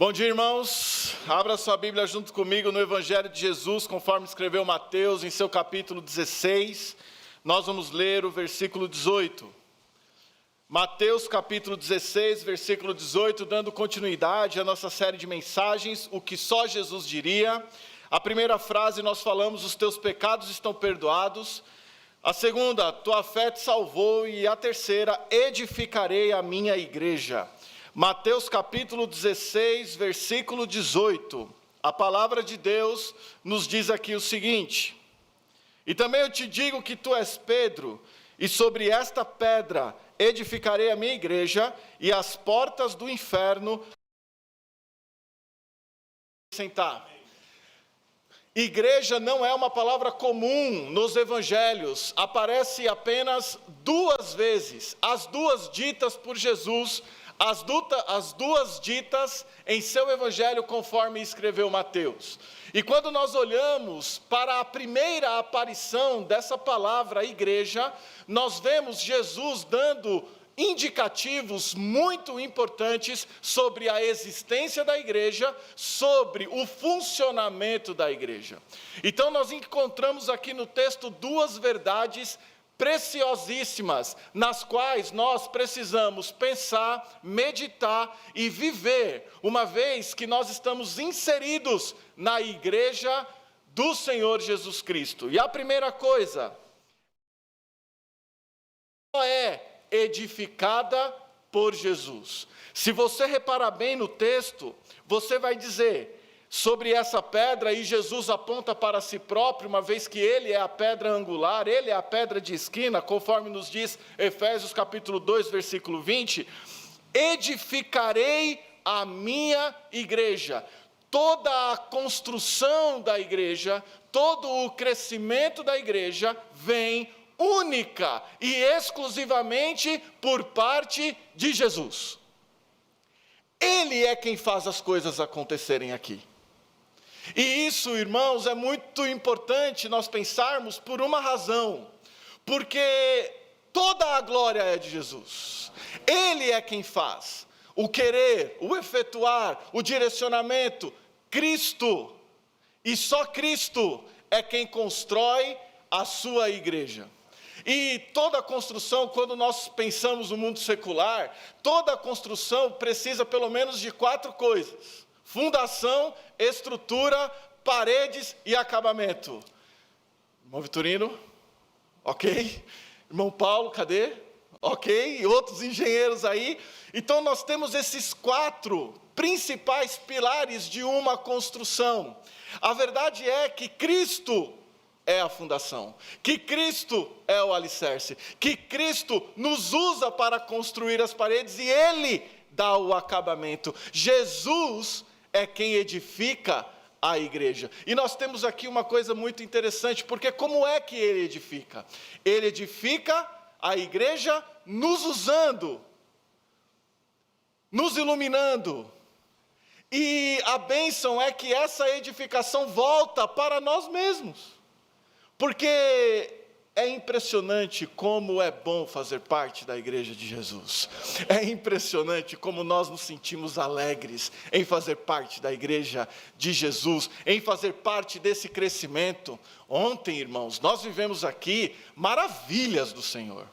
Bom dia, irmãos. Abra sua Bíblia junto comigo no Evangelho de Jesus, conforme escreveu Mateus, em seu capítulo 16. Nós vamos ler o versículo 18. Mateus, capítulo 16, versículo 18, dando continuidade à nossa série de mensagens, o que só Jesus diria. A primeira frase nós falamos, os teus pecados estão perdoados. A segunda, tua fé te salvou. E a terceira, edificarei a minha igreja. Mateus capítulo 16, versículo 18, a palavra de Deus nos diz aqui o seguinte: e também eu te digo que tu és Pedro, e sobre esta pedra edificarei a minha igreja, e as portas do inferno sentar. Igreja não é uma palavra comum nos evangelhos, aparece apenas duas vezes, as duas ditas por Jesus, as duas ditas em seu evangelho conforme escreveu Mateus. E quando nós olhamos para a primeira aparição dessa palavra igreja, nós vemos Jesus dando indicativos muito importantes sobre a existência da igreja, sobre o funcionamento da igreja. Então nós encontramos aqui no texto duas verdades preciosíssimas, nas quais nós precisamos pensar, meditar e viver, uma vez que nós estamos inseridos na igreja do Senhor Jesus Cristo. E a primeira coisa, ela é edificada por Jesus. Se você reparar bem no texto, você vai dizer sobre essa pedra, e Jesus aponta para si próprio, uma vez que ele é a pedra angular, ele é a pedra de esquina, conforme nos diz Efésios capítulo 2, versículo 20, edificarei a minha igreja. Toda a construção da igreja, todo o crescimento da igreja vem única e exclusivamente por parte de Jesus. Ele é quem faz as coisas acontecerem aqui. E isso, irmãos, é muito importante nós pensarmos por uma razão, porque toda a glória é de Jesus. Ele é quem faz o querer, o efetuar, o direcionamento, Cristo. E só Cristo é quem constrói a sua igreja. E toda construção, quando nós pensamos no mundo secular, toda construção precisa pelo menos de 4 coisas: fundação, estrutura, paredes e acabamento. Irmão Vitorino, ok. Irmão Paulo, cadê? Ok, e outros engenheiros aí. Então nós temos esses 4 principais pilares de uma construção. A verdade é que Cristo é a fundação, que Cristo é o alicerce, que Cristo nos usa para construir as paredes e Ele dá o acabamento. Jesus é quem edifica a igreja. E nós temos aqui uma coisa muito interessante, porque como é que Ele edifica? Ele edifica a igreja nos usando, nos iluminando. E a bênção é que essa edificação volta para nós mesmos. Porque é impressionante como é bom fazer parte da igreja de Jesus. É impressionante como nós nos sentimos alegres em fazer parte da igreja de Jesus, em fazer parte desse crescimento. Ontem, irmãos, nós vivemos aqui maravilhas do Senhor.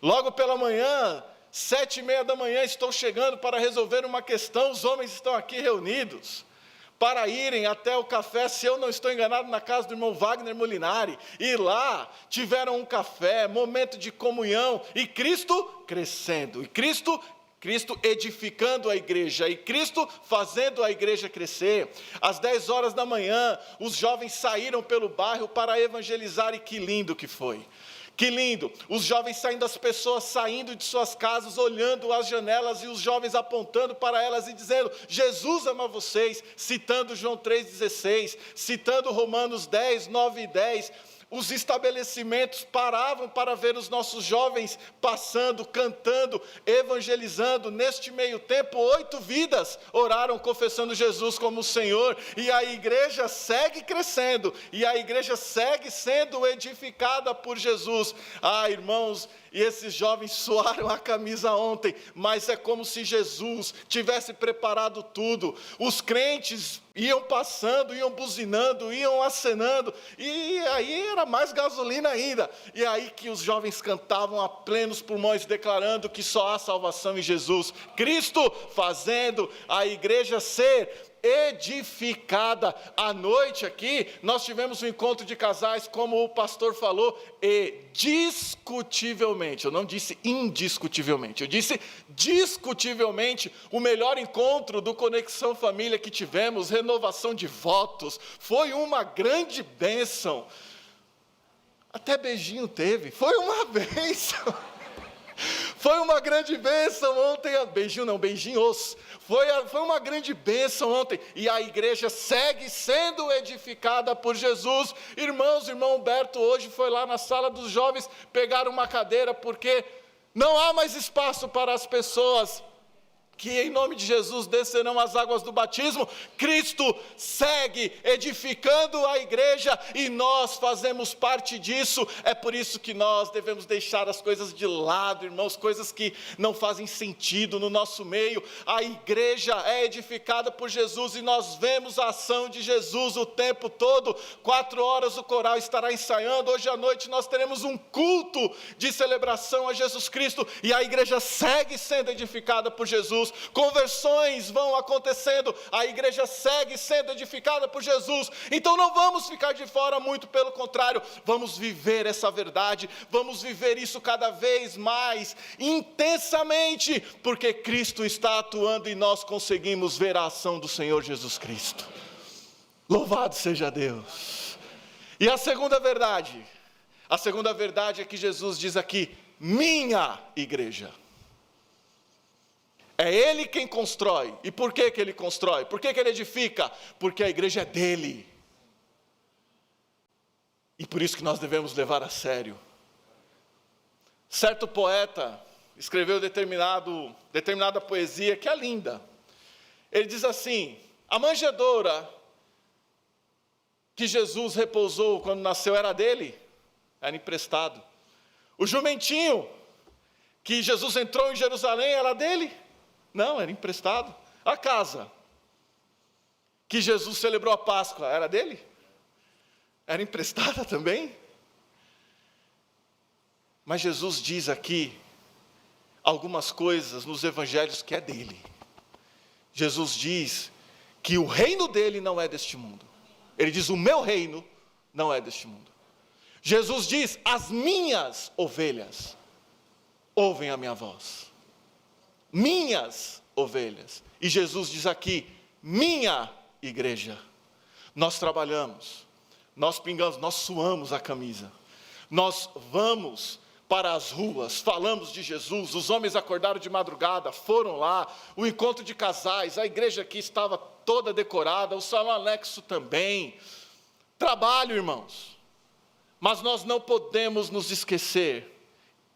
Logo pela manhã, 7:30 da manhã, estou chegando para resolver uma questão. Os homens estão aqui reunidos para irem até o café, se eu não estou enganado, na casa do irmão Wagner Molinari, e lá tiveram um café, momento de comunhão, e Cristo crescendo, e Cristo edificando a igreja, e Cristo fazendo a igreja crescer. Às 10 horas da manhã, os jovens saíram pelo bairro para evangelizar, e que lindo que foi. Que lindo, os jovens saindo, as pessoas saindo de suas casas, olhando as janelas e os jovens apontando para elas e dizendo: Jesus ama vocês, citando João 3,16, citando Romanos 10, 9 e 10, os estabelecimentos paravam para ver os nossos jovens passando, cantando, evangelizando. Neste meio tempo, 8 vidas oraram confessando Jesus como Senhor, e a igreja segue crescendo, e a igreja segue sendo edificada por Jesus. Irmãos, e esses jovens suaram a camisa ontem, mas é como se Jesus tivesse preparado tudo. Os crentes iam passando, iam buzinando, iam acenando, e aí era mais gasolina ainda. E aí que os jovens cantavam a plenos pulmões, declarando que só há salvação em Jesus Cristo, fazendo a igreja ser edificada. À noite aqui, nós tivemos um encontro de casais, como o pastor falou, e discutivelmente, eu não disse indiscutivelmente, eu disse discutivelmente, o melhor encontro do Conexão Família que tivemos, renovação de votos, foi uma grande bênção. Até beijinho teve, foi uma bênção. Foi uma grande bênção ontem, beijinho não, beijinhos, foi uma grande bênção ontem, e a igreja segue sendo edificada por Jesus. Irmãos, o irmão Humberto hoje foi lá na sala dos jovens pegar uma cadeira, porque não há mais espaço para as pessoas que em nome de Jesus descerão as águas do batismo. Cristo segue edificando a igreja e nós fazemos parte disso. É por isso que nós devemos deixar as coisas de lado, irmãos, coisas que não fazem sentido no nosso meio. A igreja é edificada por Jesus e nós vemos a ação de Jesus o tempo todo. 4 horas o coral estará ensaiando. Hoje à noite nós teremos um culto de celebração a Jesus Cristo e a igreja segue sendo edificada por Jesus. Conversões vão acontecendo, a igreja segue sendo edificada por Jesus. Então não vamos ficar de fora, muito pelo contrário, vamos viver essa verdade, vamos viver isso cada vez mais intensamente, porque Cristo está atuando e nós conseguimos ver a ação do Senhor Jesus Cristo. Louvado seja Deus. E a segunda verdade é que Jesus diz aqui: minha igreja. É Ele quem constrói. E por que Ele constrói? Por que Ele edifica? Porque a igreja é dEle. E por isso que nós devemos levar a sério. Certo poeta escreveu determinada poesia que é linda. Ele diz assim: a manjedoura que Jesus repousou quando nasceu era dele, era emprestado. O jumentinho que Jesus entrou em Jerusalém era dele? Não, era emprestado. A casa que Jesus celebrou a Páscoa era dele? Era emprestada também? Mas Jesus diz aqui algumas coisas nos evangelhos que é dele. Jesus diz que o reino dele não é deste mundo. Ele diz: o meu reino não é deste mundo. Jesus diz: as minhas ovelhas ouvem a minha voz. Minhas ovelhas. E Jesus diz aqui: minha igreja. Nós trabalhamos, nós pingamos, nós suamos a camisa, nós vamos para as ruas, falamos de Jesus. Os homens acordaram de madrugada, foram lá, o encontro de casais, a igreja aqui estava toda decorada, o salão anexo também. Trabalho, irmãos, mas nós não podemos nos esquecer.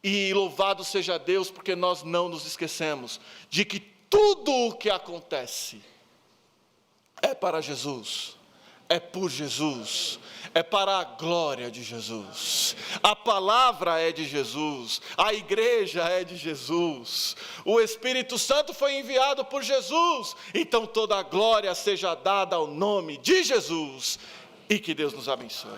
E louvado seja Deus, porque nós não nos esquecemos de que tudo o que acontece é para Jesus, é por Jesus, é para a glória de Jesus. A palavra é de Jesus, a igreja é de Jesus, o Espírito Santo foi enviado por Jesus. Então toda a glória seja dada ao nome de Jesus, e que Deus nos abençoe.